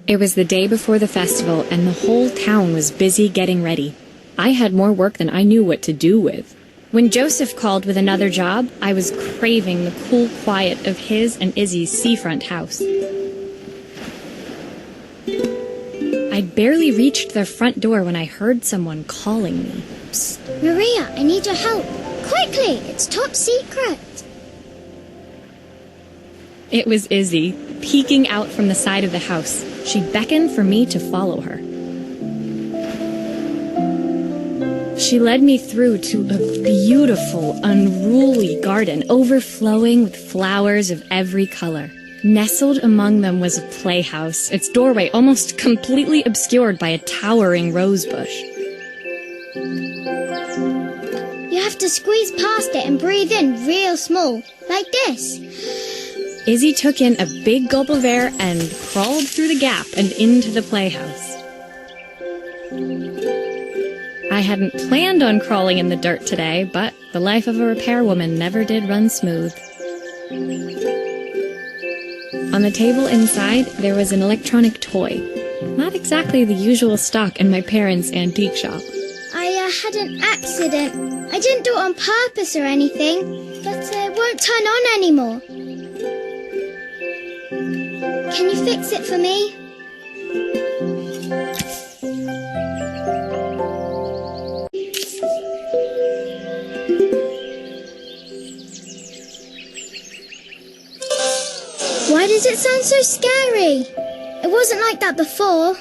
It was the day before the festival, and the whole town was busy getting ready. I had more work than I knew what to do with. When Joseph called with another job, I was craving the cool quiet of his and Izzy's seafront house. I'd barely reached their front door when I heard someone calling me. Psst, Maria, I need your help. Quickly, it's top secret. It was Izzy, peeking out from the side of the house. She beckoned for me to follow her. She led me through to a beautiful, unruly garden overflowing with flowers of every color. Nestled among them was a playhouse, its doorway almost completely obscured by a towering rose bush. You have to squeeze past it and breathe in real small, like this. Izzy took in a big gulp of air and crawled through the gap and into the playhouse. I hadn't planned on crawling in the dirt today, but the life of a repairwoman never did run smooth. On the table inside, there was an electronic toy. Not exactly the usual stock in my parents' antique shop. I had an accident. I didn't do it on purpose or anything, but it won't turn on anymore. Can you fix it for me? Why does it sound so scary? It wasn't like that before.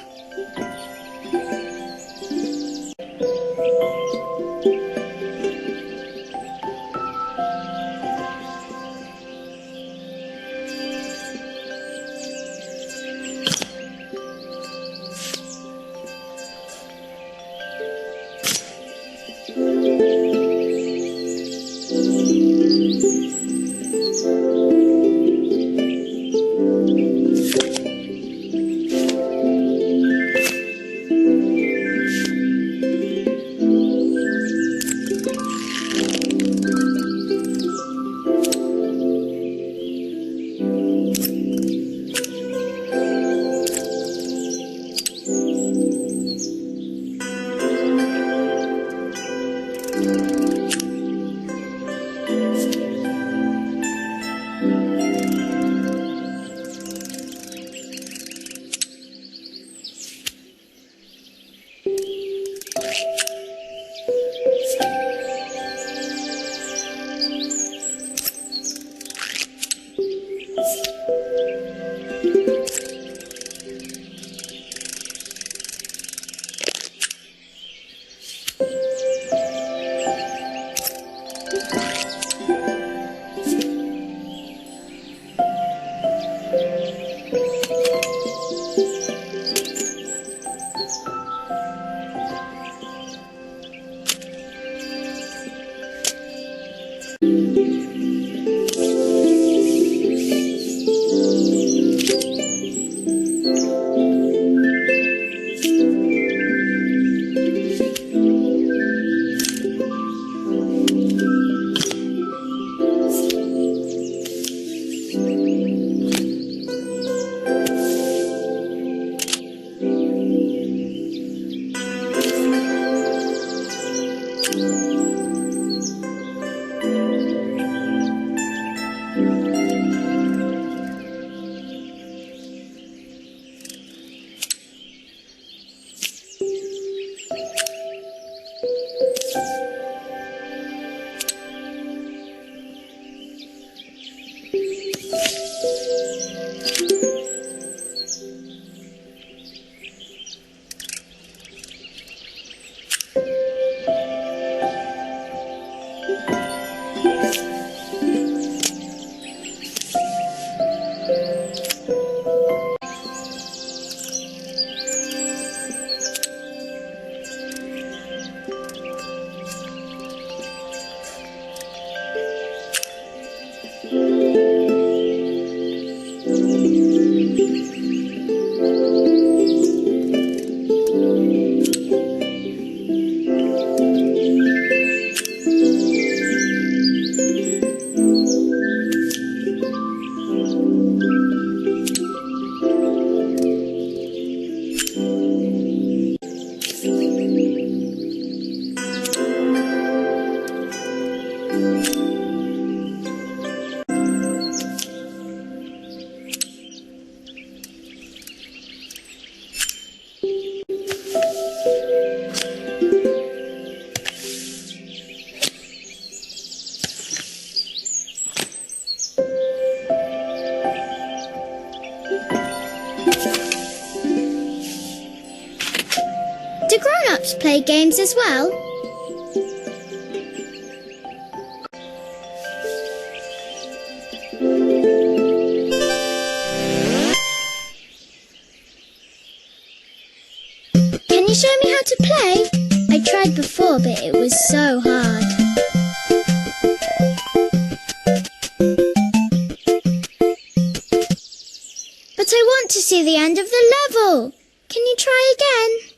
Do grown-ups play games as well? Can you show me how to play? I tried before, but it was so hard. But I want to see the end of the level. Can you try again?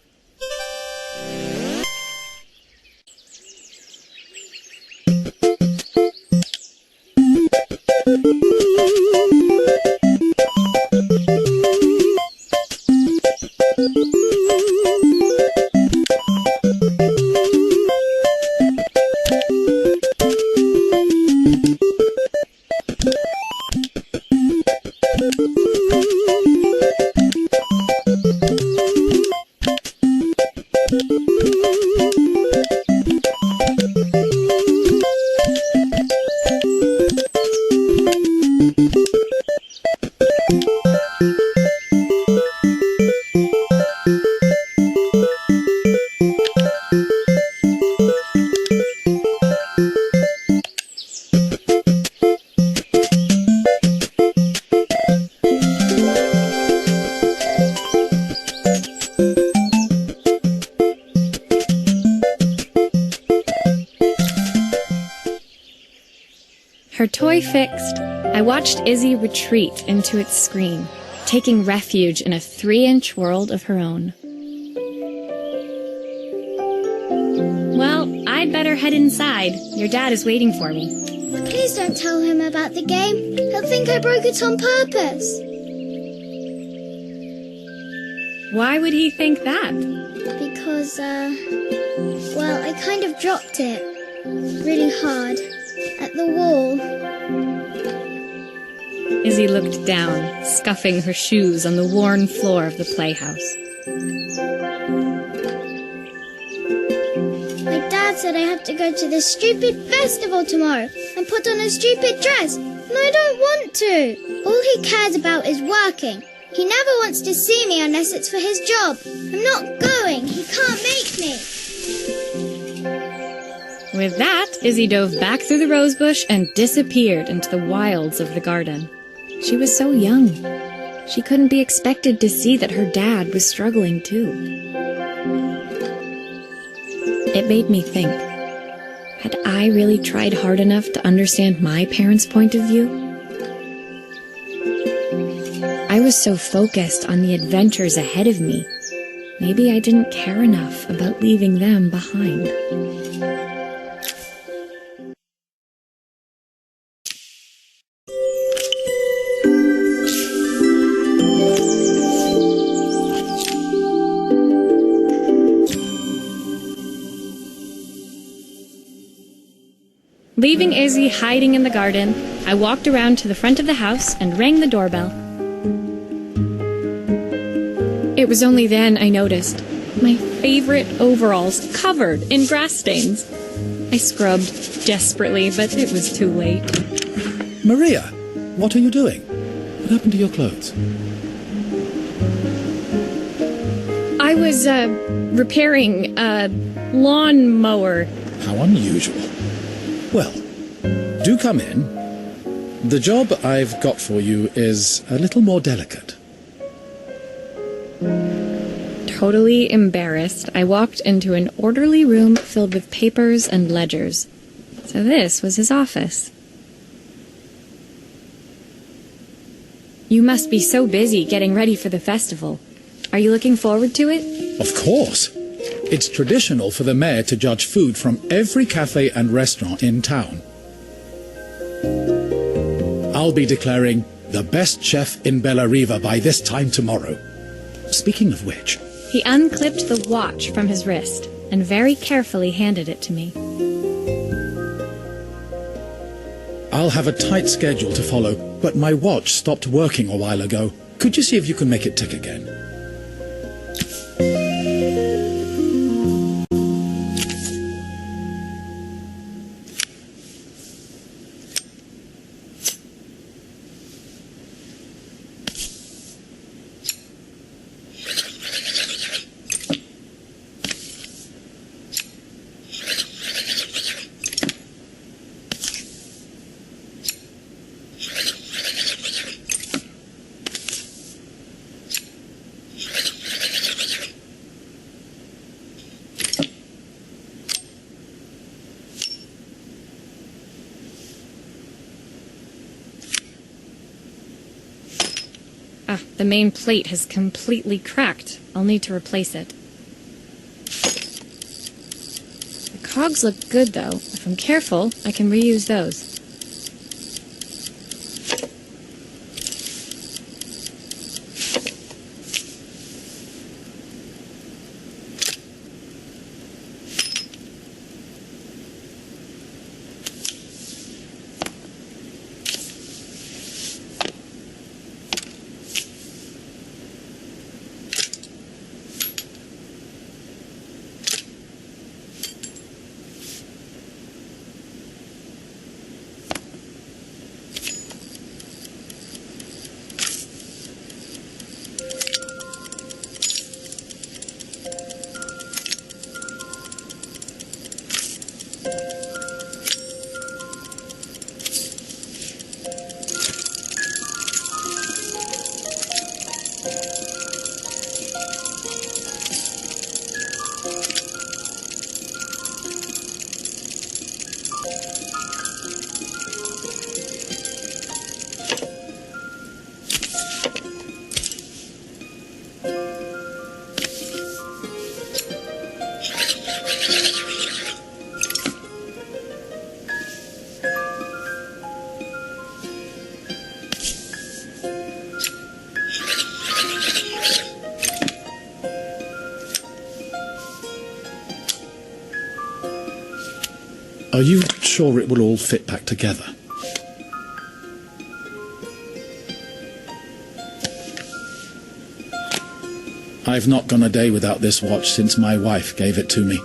Her toy fixed, I watched Izzy retreat into its screen, taking refuge in a 3-inch world of her own. Well, I'd better head inside. Your dad is waiting for me. Please don't tell him about the game. He'll think I broke it on purpose. Why would he think that? Because, well, I kind of dropped it really hard at the wall. Izzy looked down, scuffing her shoes on the worn floor of the playhouse. My dad said I have to go to this stupid festival tomorrow and put on a stupid dress, and I don't want to. All he cares about is working. He never wants to see me unless it's for his job. I'm not going. He can't make me. With that, Izzy dove back through the rosebush and disappeared into the wilds of the garden. She was so young. She couldn't be expected to see that her dad was struggling too. It made me think, had I really tried hard enough to understand my parents' point of view? I was so focused on the adventures ahead of me. Maybe I didn't care enough about leaving them behind. Leaving Izzy hiding in the garden, I walked around to the front of the house and rang the doorbell. It was only then I noticed my favorite overalls covered in grass stains. I scrubbed desperately, but it was too late. Maria, what are you doing? What happened to your clothes? I was, repairing a lawnmower. How unusual. Well, do come in. The job I've got for you is a little more delicate. Totally embarrassed, I walked into an orderly room filled with papers and ledgers. So this was his office. You must be so busy getting ready for the festival. Are you looking forward to it? Of course. It's traditional for the mayor to judge food from every cafe and restaurant in town. I'll be declaring the best chef in Bellariva by this time tomorrow. Speaking of which... He unclipped the watch from his wrist and very carefully handed it to me. I'll have a tight schedule to follow, but my watch stopped working a while ago. Could you see if you can make it tick again? Ah, the main plate has completely cracked. I'll need to replace it. The cogs look good, though. If I'm careful, I can reuse those. Are you sure it will all fit back together? I've not gone a day without this watch since my wife gave it to me.